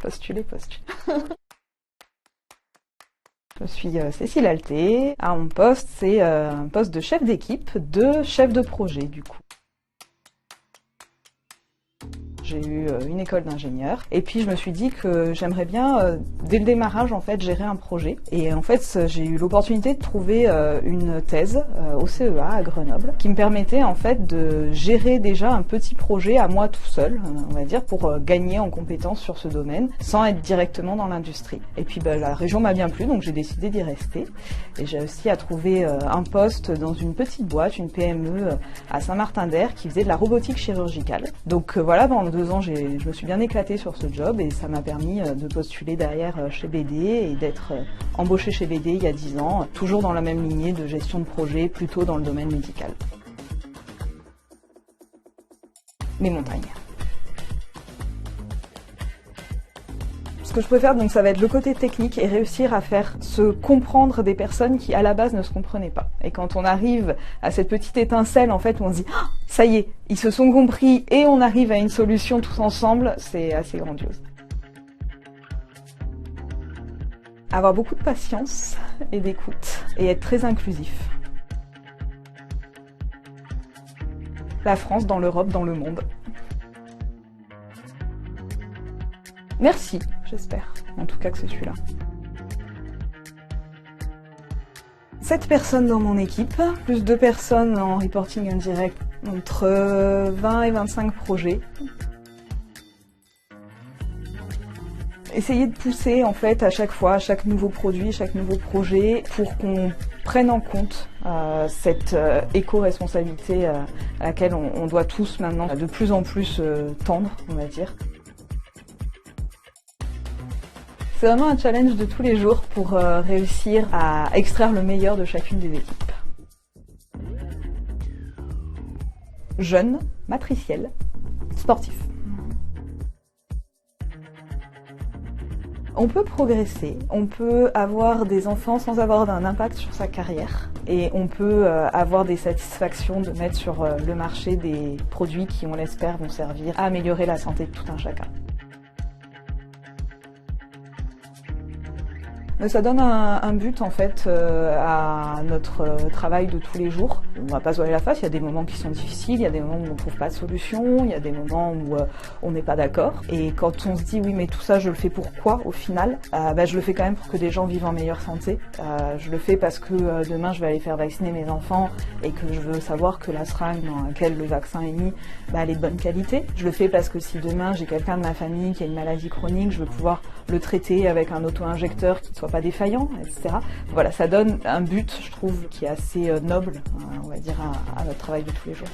Postuler. Je suis Cécile Alté. Mon poste, c'est un poste de chef d'équipe, de chef de projet du coup. J'ai eu une école d'ingénieur et puis je me suis dit que j'aimerais bien, dès le démarrage en fait, gérer un projet. Et en fait, j'ai eu l'opportunité de trouver une thèse au CEA à Grenoble qui me permettait en fait de gérer déjà un petit projet à moi tout seul, on va dire, pour gagner en compétences sur ce domaine sans être directement dans l'industrie. Et puis la région m'a bien plu, donc j'ai décidé d'y rester. Et j'ai aussi à trouver un poste dans une petite boîte, une PME à Saint-Martin-d'Hères qui faisait de la robotique chirurgicale. Donc voilà, pendant 2 ans, je me suis bien éclatée sur ce job et ça m'a permis de postuler derrière chez BD et d'être embauchée chez BD il y a 10 ans, toujours dans la même lignée de gestion de projet, plutôt dans le domaine médical. Mes montagnes. Ce que je préfère, donc, ça va être le côté technique et réussir à faire se comprendre des personnes qui, à la base, ne se comprenaient pas. Et quand on arrive à cette petite étincelle, en fait, où on se dit « Ah, ça y est, ils se sont compris et on arrive à une solution tous ensemble », c'est assez grandiose. Avoir beaucoup de patience et d'écoute et être très inclusif. La France dans l'Europe, dans le monde. Merci, j'espère, en tout cas que c'est celui-là. 7 personnes dans mon équipe, plus 2 personnes en reporting indirect, entre 20 et 25 projets. Essayer de pousser en fait à chaque fois, à chaque nouveau produit, chaque nouveau projet, pour qu'on prenne en compte cette éco-responsabilité à laquelle on doit tous maintenant de plus en plus tendre, on va dire. C'est vraiment un challenge de tous les jours pour réussir à extraire le meilleur de chacune des équipes. Jeune, matriciel, sportif. On peut progresser, on peut avoir des enfants sans avoir un impact sur sa carrière et on peut avoir des satisfactions de mettre sur le marché des produits qui, on l'espère, vont servir à améliorer la santé de tout un chacun. Ça donne un but en fait à notre travail de tous les jours. On va pas se voiler la face, il y a des moments qui sont difficiles, il y a des moments où on ne trouve pas de solution, il y a des moments où on n'est pas d'accord. Et quand on se dit oui mais tout ça je le fais pour quoi au final, je le fais quand même pour que des gens vivent en meilleure santé. Je le fais parce que demain je vais aller faire vacciner mes enfants et que je veux savoir que la seringue dans laquelle le vaccin est mis, elle est de bonne qualité. Je le fais parce que si demain j'ai quelqu'un de ma famille qui a une maladie chronique, je veux pouvoir le traiter avec un auto-injecteur qui ne soit pas défaillant, etc. Voilà, ça donne un but, je trouve, qui est assez noble, on va dire, à notre travail de tous les jours.